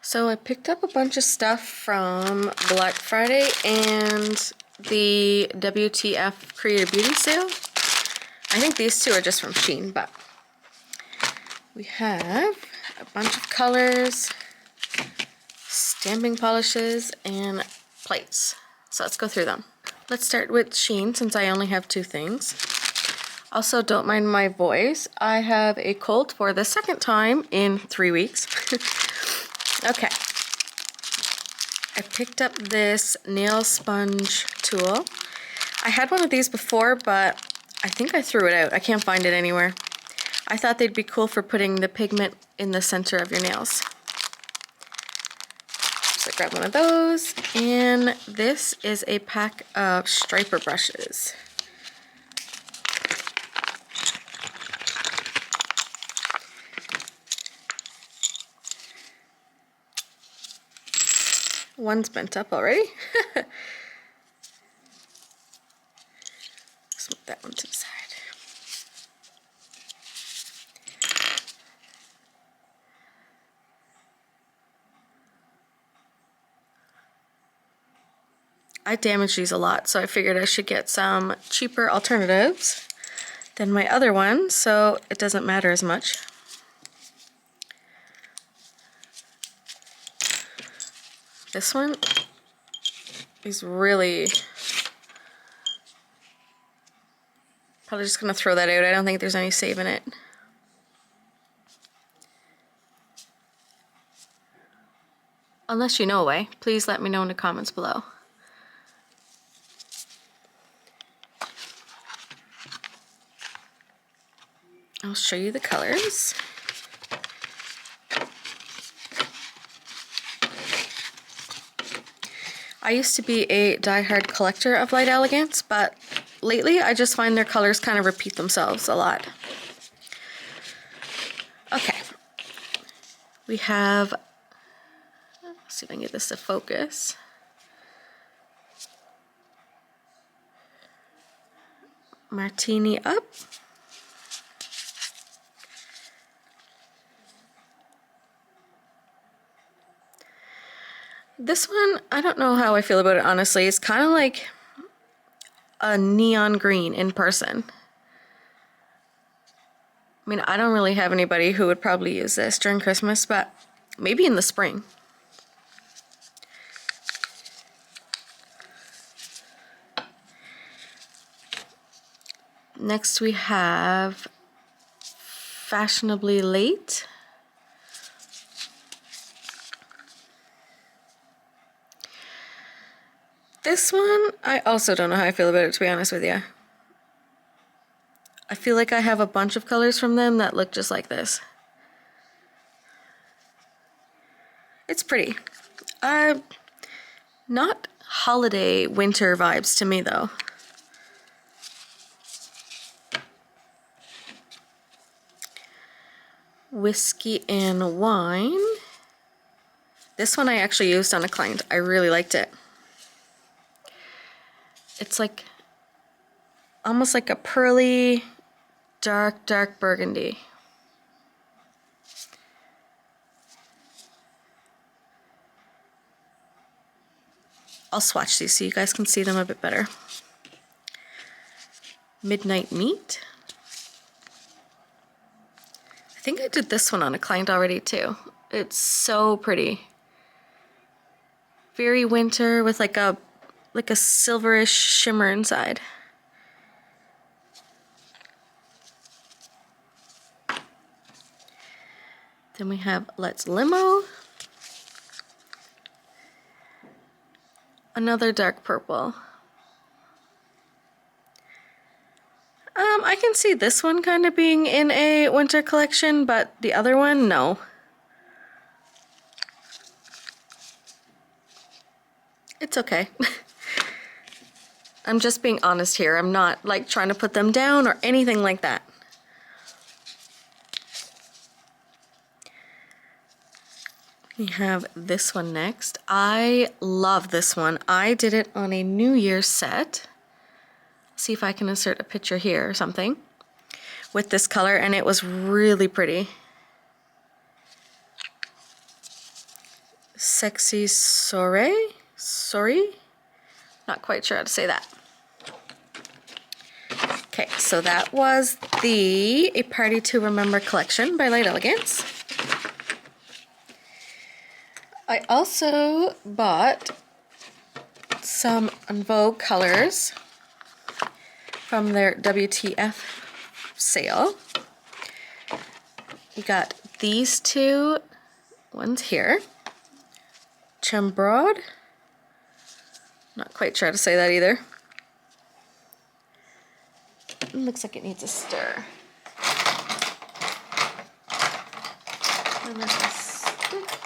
So I picked up a bunch of stuff from Black Friday and the WTF Creative Beauty sale. I think these two are just from Shein, but we have a bunch of colors, stamping polishes, and plates. So let's go through them. Let's start with Shein since I only have two things. Also, don't mind my voice. I have a cold for the second time in 3 weeks. Okay. I picked up this nail sponge tool. I had one of these before, but I think I threw it out. I can't find it anywhere. I thought they'd be cool for putting the pigment in the center of your nails. So I grabbed one of those, and this is a pack of striper brushes. One's bent up already. Let's move that one to the side. I damage these a lot, so I figured I should get some cheaper alternatives than my other one, so it doesn't matter as much. This one is really, probably just gonna throw that out. I don't think there's any saving it. Unless you know a way, please let me know in the comments below. I'll show you the colors. I used to be a die-hard collector of light Elegance, but lately I just find their colors kind of repeat themselves a lot. Okay. We have, let's see if I can get this to focus. Martini Up. This one, I don't know how I feel about it, honestly. It's kind of like a neon green in person. I mean, I don't really have anybody who would probably use this during Christmas, but maybe in the spring. Next we have Fashionably Late. This one, I also don't know how I feel about it, to be honest with you. I feel like I have a bunch of colors from them that look just like this. It's pretty. Not holiday winter vibes to me, though. Whiskey and Wine. This one I actually used on a client. I really liked it. It's like almost like a pearly, dark burgundy. I'll swatch these so you guys can see them a bit better. Midnight Meat. I think I did this one on a client already too. It's so pretty. Very winter with like a silverish shimmer inside. Then we have Let's Limo. Another dark purple. I can see this one kind of being in a winter collection, but the other one, no. It's okay. I'm just being honest here. I'm not like trying to put them down or anything like that. We have this one next. I love this one. I did it on a New Year's set. See if I can insert a picture here or something with this color, and it was really pretty. Sexy Soiree? Sorry? Not quite sure how to say that. Okay, so that was the A Party to Remember collection by Light Elegance. I also bought some Invogue colors from their WTF sale. We got these two ones here. Cham Broad. Not quite sure how to say that either. It looks like it needs a stir. And there's a stick.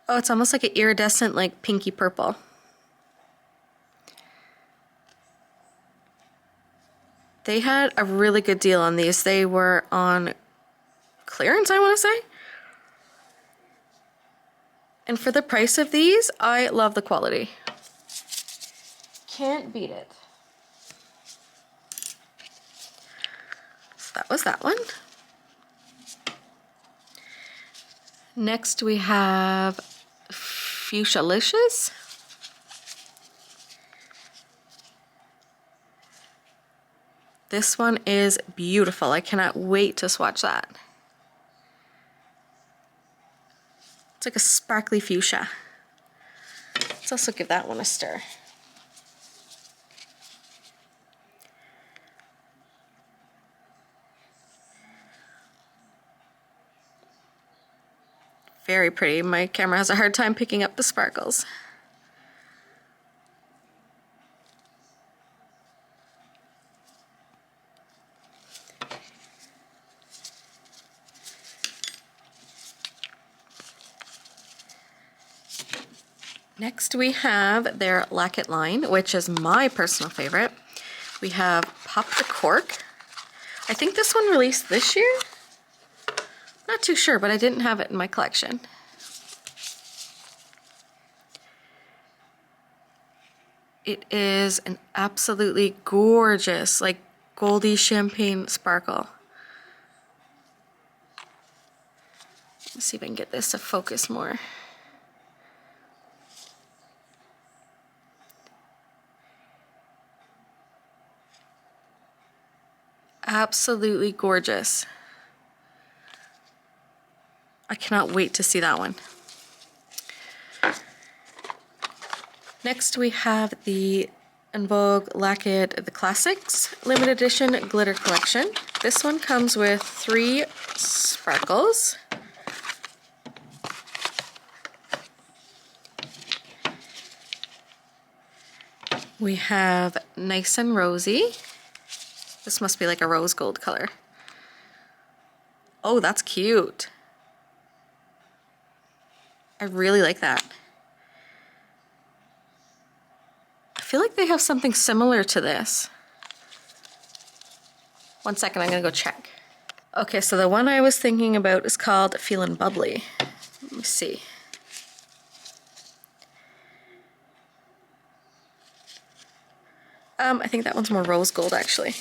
Oh, it's almost like an iridescent, like pinky purple. They had a really good deal on these. They were on clearance, I want to say. And for the price of these, I love the quality. Can't beat it. So that was that one. Next we have Fuchsialicious. This one is beautiful. I cannot wait to swatch that. It's like a sparkly fuchsia. Let's also give that one a stir. Very pretty. My camera has a hard time picking up the sparkles. Next we have their Lacet line, which is my personal favorite. We have Pop the Cork. I think this one released this year. Not too sure, but I didn't have it in my collection. It is an absolutely gorgeous, like goldy champagne sparkle. Let's see if I can get this to focus more. Absolutely gorgeous. I cannot wait to see that one. Next we have the Enog Lacet The Classics Limited Edition Glitter Collection. This one comes with 3 sparkles. We have Nice and Rosy. This must be like a rose gold color. Oh, that's cute. I really like that. I feel like they have something similar to this. One second, I'm gonna go check. Okay, so the one I was thinking about is called Feelin' Bubbly. Let me see. I think that one's more rose gold actually.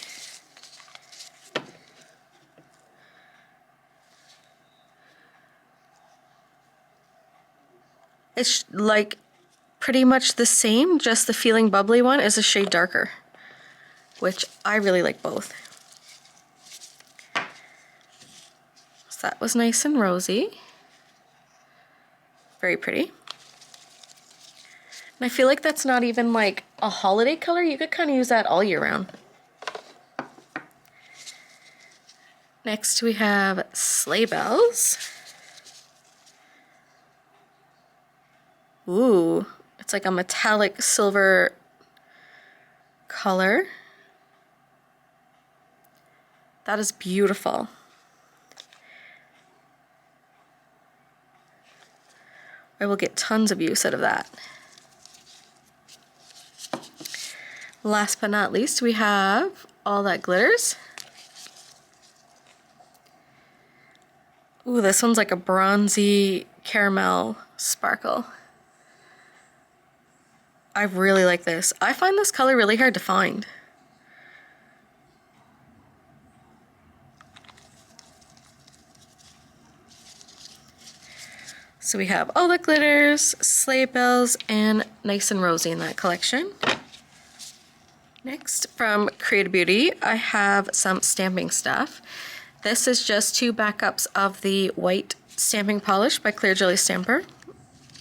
It's like pretty much the same, just the Feeling Bubbly one is a shade darker, which I really like both. So that was Nice and Rosy. Very pretty. And I feel like that's not even like a holiday color. You could kind of use that all year round. Next we have Sleigh Bells. Ooh, it's like a metallic silver color. That is beautiful. I will get tons of use out of that. Last but not least, we have All That Glitters. Ooh, this one's like a bronzy caramel sparkle. I really like this. I find this color really hard to find. So we have all the glitters, sleigh bells, and Nice and Rosy in that collection. Next, from Creative Beauty, I have some stamping stuff. This is just 2 backups of the white stamping polish by Clear Jelly Stamper.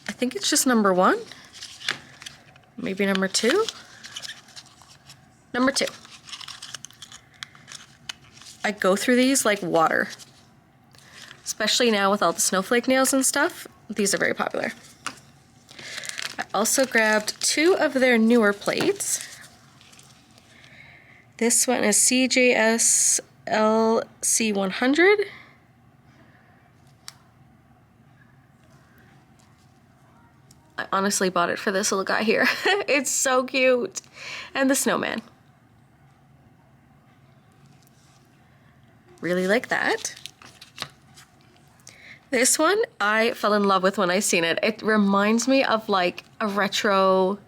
I think it's just number 1, maybe number 2. Number 2. I go through these like water, especially now with all the snowflake nails and stuff. These are very popular. I also grabbed 2 of their newer plates. This one is CJS LC100. I honestly bought it for this little guy here. It's so cute. And the snowman. Really like that. This one I fell in love with when I seen it. It reminds me of like a retro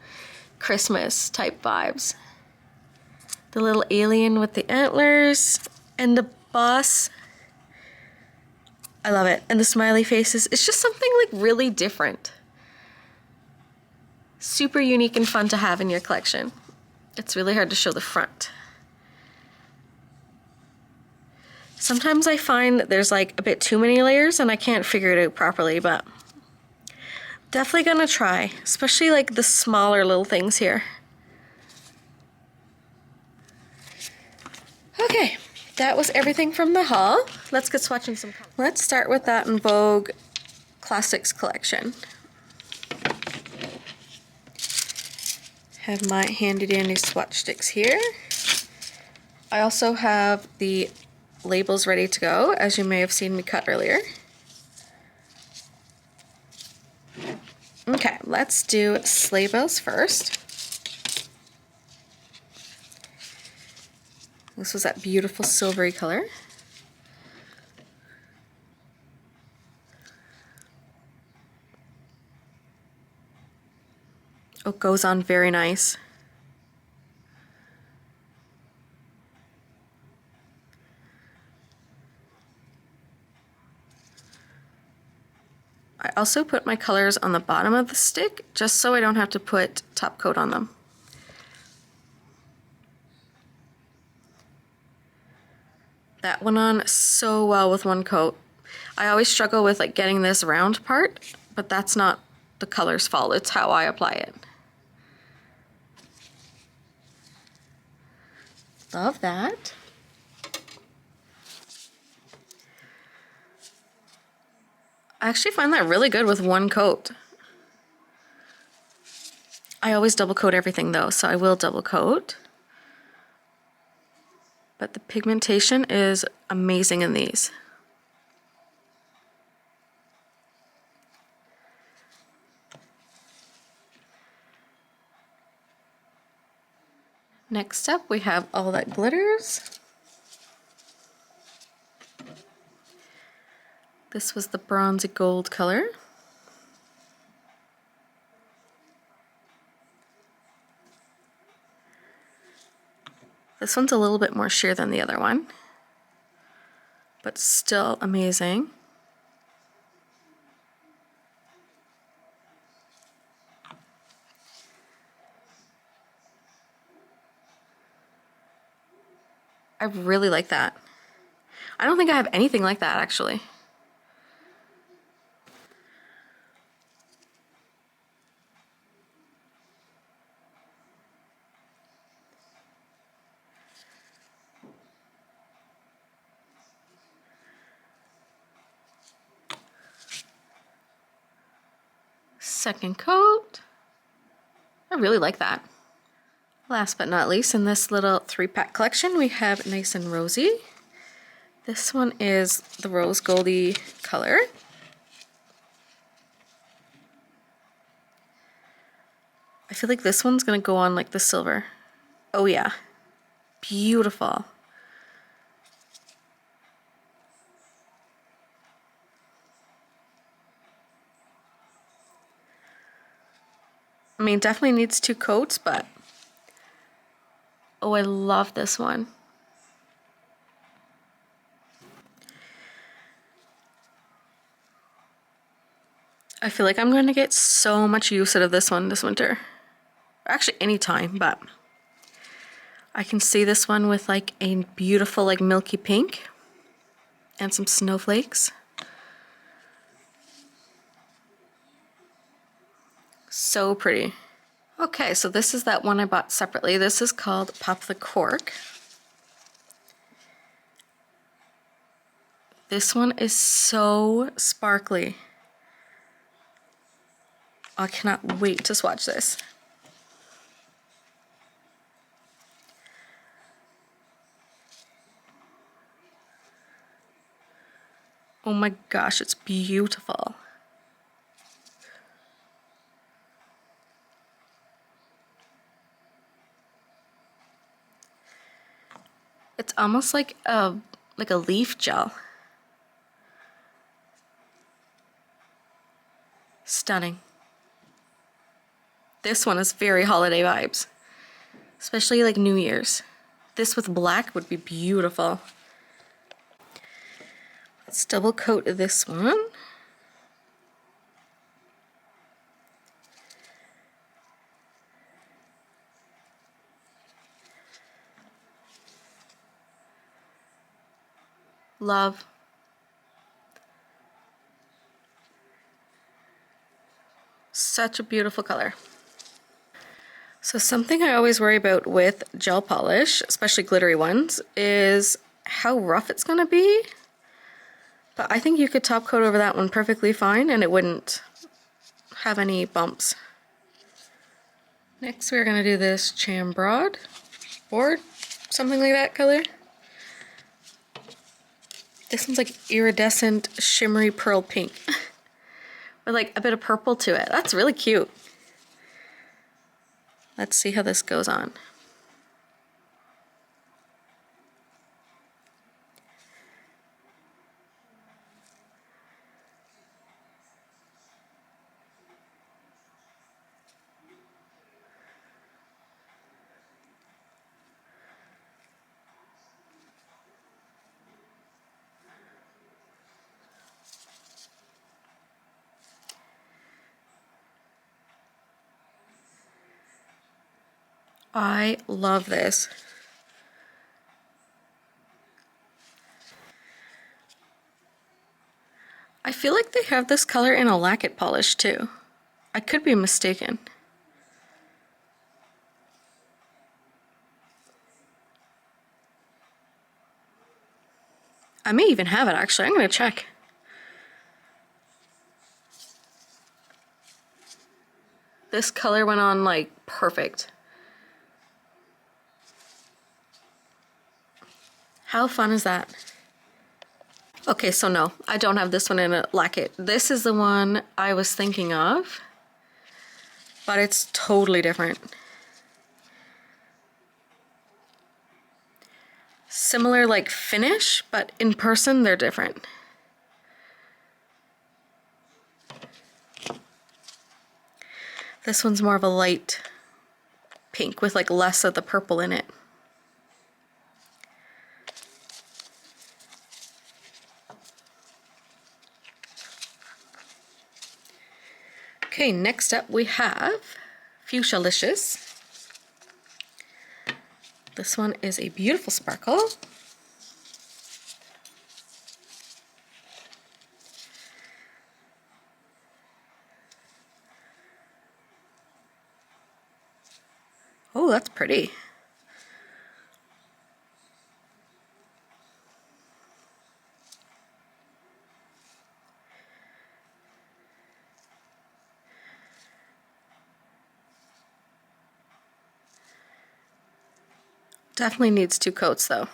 Christmas type vibes. The little alien with the antlers and the bus. I love it. And the smiley faces. It's just something like really different. Super unique and fun to have in your collection. It's really hard to show the front. Sometimes I find that there's like a bit too many layers and I can't figure it out properly, but definitely gonna try, especially like the smaller little things here. Okay, that was everything from the haul. Let's get swatching some colors. Let's start with that Invogue Classics collection. Have my handy dandy swatch sticks here. I also have the labels ready to go, as you may have seen me cut earlier. Okay, let's do sleigh bells first. This was that beautiful silvery color. Oh, it goes on very nice. I also put my colors on the bottom of the stick just so I don't have to put top coat on them. That went on so well with one coat. I always struggle with like getting this round part, but that's not the color's fault. It's how I apply it. Love that. I actually find that really good with one coat. I always double coat everything though, so I will double coat. But the pigmentation is amazing in these. Next up, we have all that glitters. This was the bronzy gold color. This one's a little bit more sheer than the other one, but still amazing. I really like that. I don't think I have anything like that actually. Second coat. I really like that. Last but not least, in this little 3-pack collection, we have Nice and Rosy. This one is the rose goldy color. I feel like this one's gonna go on like the silver. Oh yeah, beautiful. I mean, definitely needs 2 coats, but oh, I love this one. I feel like I'm going to get so much use out of this one this winter. Actually, any time, but I can see this one with like a beautiful like milky pink and some snowflakes. So pretty. Okay, so this is that one I bought separately. This is called Pop the Cork. This one is so sparkly. I cannot wait to swatch this. Oh my gosh, it's beautiful. It's almost like a leaf gel. Stunning. This one is very holiday vibes, especially like New Year's. This with black would be beautiful. Let's double coat this one. Love. Such a beautiful color. So something I always worry about with gel polish, especially glittery ones, is how rough it's gonna be. But I think you could top coat over that one perfectly fine and it wouldn't have any bumps. Next we're gonna do this Cham Broad, something like that color. This one's like iridescent shimmery pearl pink with like a bit of purple to it. That's really cute. Let's see how this goes on. I love this. I feel like they have this color in a lacquer polish too. I could be mistaken. I may even have it actually. I'm gonna check. This color went on like perfect. How fun is that? Okay, so no, I don't have this one in a lacquer. This is the one I was thinking of, but it's totally different. Similar like finish, but in person they're different. This one's more of a light pink with like less of the purple in it. Okay, next up we have Fuchsialicious. This one is a beautiful sparkle. Oh, that's pretty. Definitely needs 2 coats though.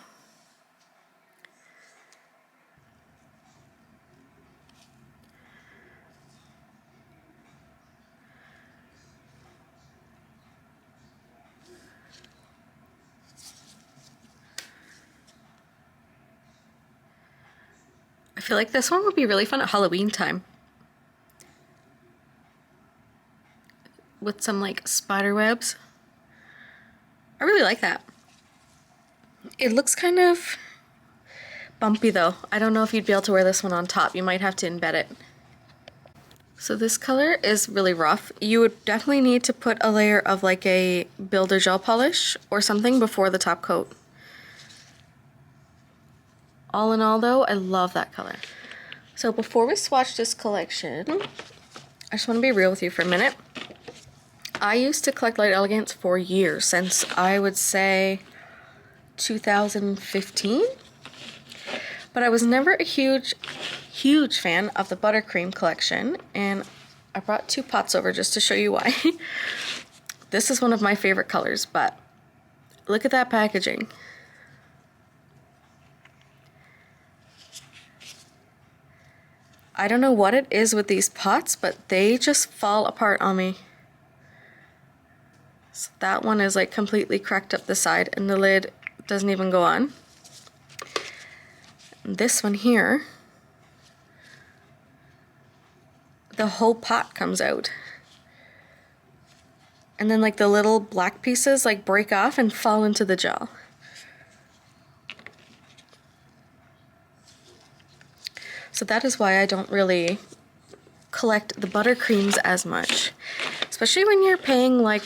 I feel like this one would be really fun at Halloween time. With some like spider webs. I really like that. It looks kind of bumpy though. I don't know if you'd be able to wear this one on top. You might have to embed it. So this color is really rough. You would definitely need to put a layer of like a builder gel polish or something before the top coat. All in all though, I love that color. So before we swatch this collection, I just want to be real with you for a minute. I used to collect light elegance for years, since I would say 2015. But I was never a huge fan of the buttercream collection, and I brought 2 pots over just to show you why. This is one of my favorite colors, but look at that packaging. I don't know what it is with these pots, but they just fall apart on me. So that one is like completely cracked up the side and the lid doesn't even go on. This one here, the whole pot comes out. And then like the little black pieces like break off and fall into the gel. So that is why I don't really collect the buttercreams as much. Especially when you're paying like,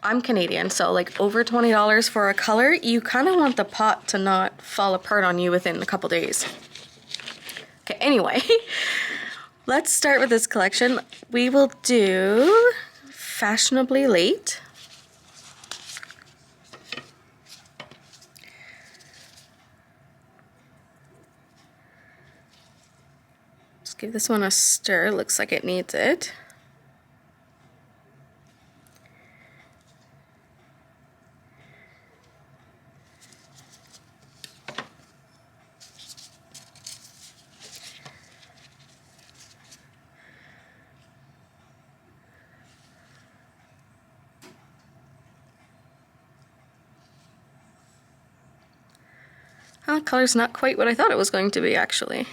I'm Canadian, so like over $20 for a color, you kind of want the pot to not fall apart on you within a couple days. Okay, anyway, let's start with this collection. We will do Fashionably Late. Just give this one a stir, looks like it needs it. The color's not quite what I thought it was going to be, actually.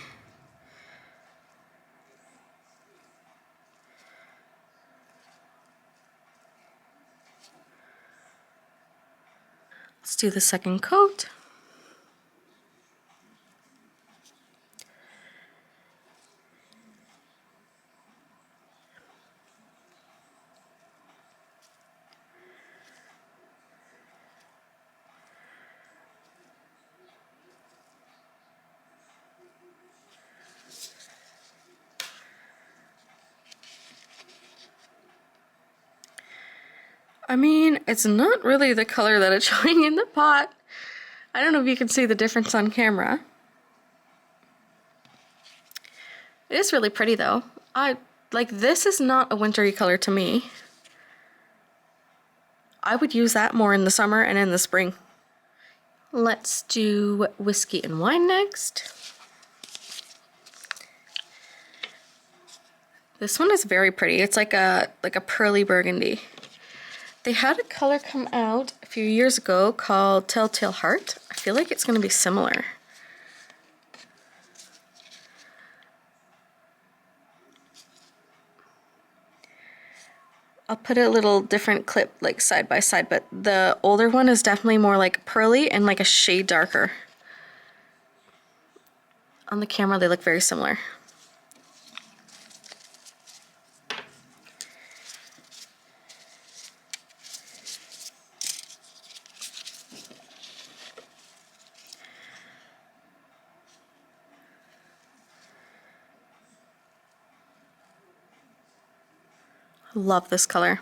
Let's do the second coat. I mean, it's not really the color that it's showing in the pot. I don't know if you can see the difference on camera. It is really pretty though. This is not a wintry color to me. I would use that more in the summer and in the spring. Let's do Whiskey and Wine next. This one is very pretty. It's like a pearly burgundy. They had a color come out a few years ago called Telltale Heart. I feel like it's going to be similar. I'll put a little different clip like side by side, but the older one is definitely more like pearly and like a shade darker. On the camera they look very similar. Love this color.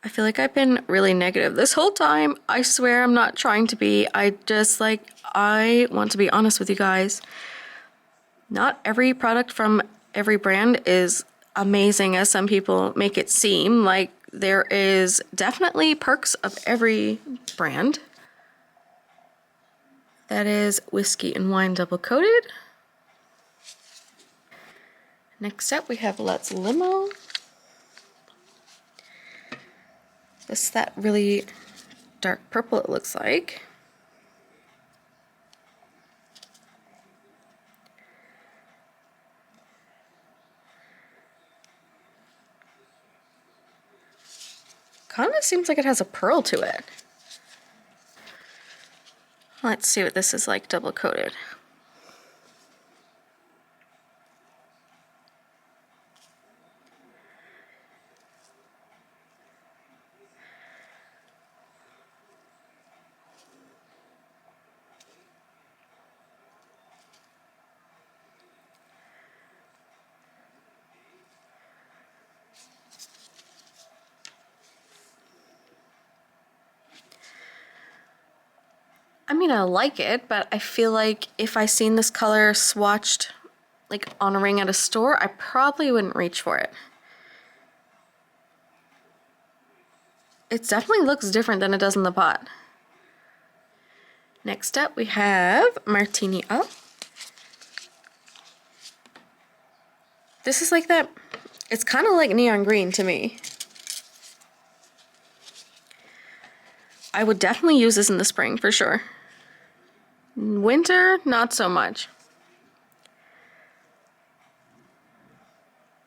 I feel like I've been really negative this whole time. I swear I'm not trying to be. I want to be honest with you guys. Not every product from every brand is amazing as some people make it seem. Like, there is definitely perks of every brand. That is Whiskey and Wine double coated. Next up we have Let's Limo. This is that really dark purple it looks like. Kind of seems like it has a pearl to it. Let's see what this is like double coated. I mean, I like it, but I feel like if I seen this color swatched like on a ring at a store, I probably wouldn't reach for it. It definitely looks different than it does in the pot. Next up we have Martini Up. This is like that, it's kind of like neon green to me. I would definitely use this in the spring for sure. Winter, not so much.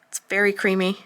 It's very creamy.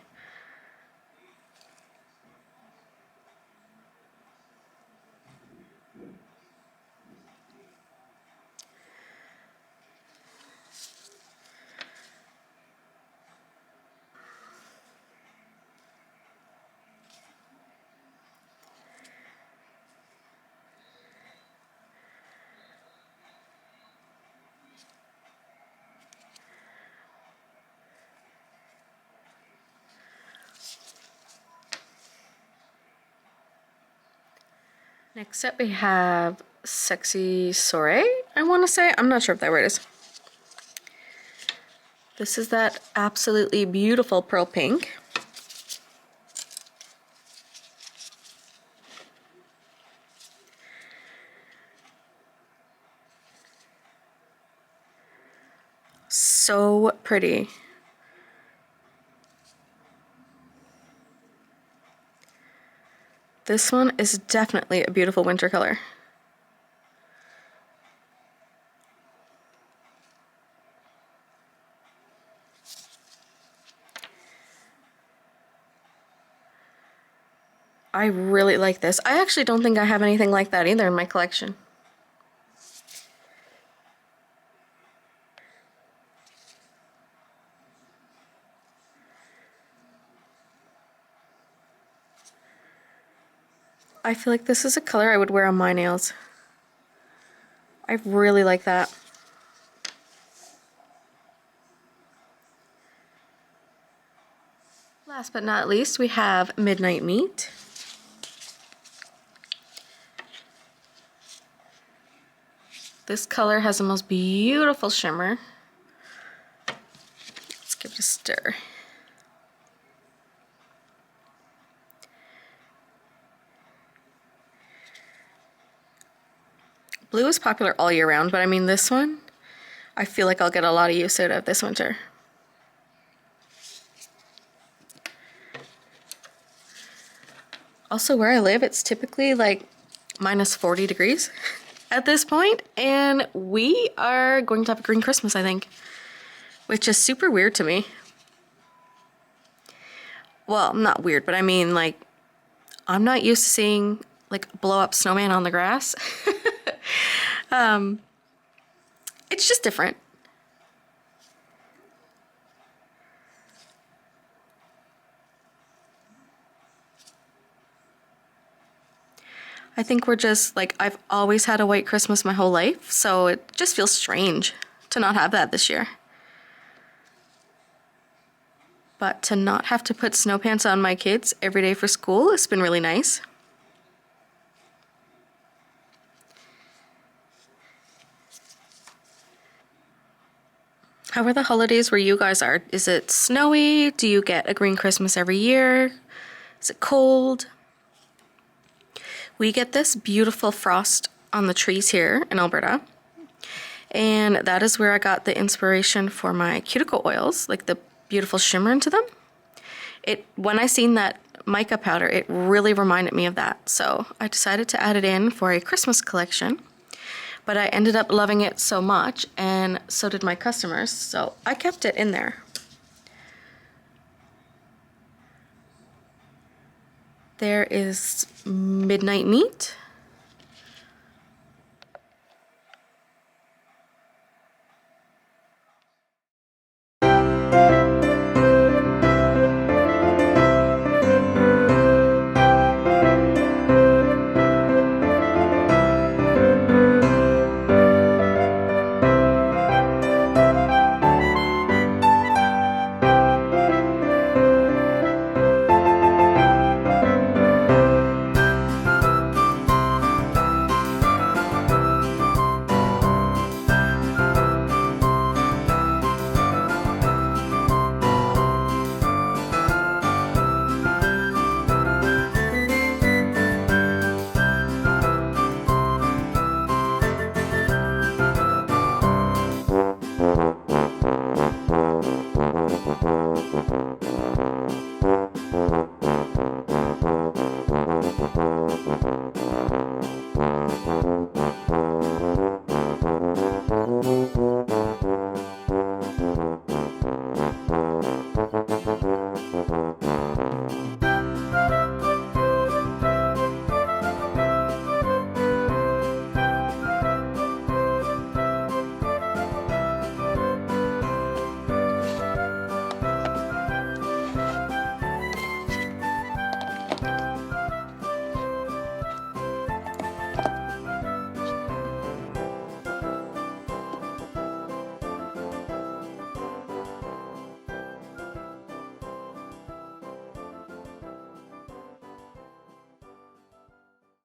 Next up we have Sexy Soiree, I want to say. I'm not sure if that word is. This is that absolutely beautiful pearl pink. So pretty. This one is definitely a beautiful winter color. I really like this. I actually don't think I have anything like that either in my collection. I feel like this is a color I would wear on my nails. I really like that. Last but not least, we have Midnight Meat. This color has the most beautiful shimmer. Let's give it a stir. Blue is popular all year round, but I mean this one, I feel like I'll get a lot of use out of this winter. Also, where I live, it's typically like minus 40 degrees at this point, and we are going to have a green Christmas, I think, which is super weird to me. Well, not weird, but I mean, like, I'm not used to seeing like blow up snowman on the grass. It's just different. I think we're just like, I've always had a white Christmas my whole life, so it just feels strange to not have that this year. But to not have to put snow pants on my kids every day for school, it's been really nice. How are the holidays where you guys are? Is it snowy? Do you get a green Christmas every year? Is it cold? We get this beautiful frost on the trees here in Alberta. And that is where I got the inspiration for my cuticle oils, like the beautiful shimmer into them. When I seen that mica powder, it really reminded me of that. So I decided to add it in for a Christmas collection. But I ended up loving it so much, and so did my customers, so I kept it in there. There is Midnight Meat.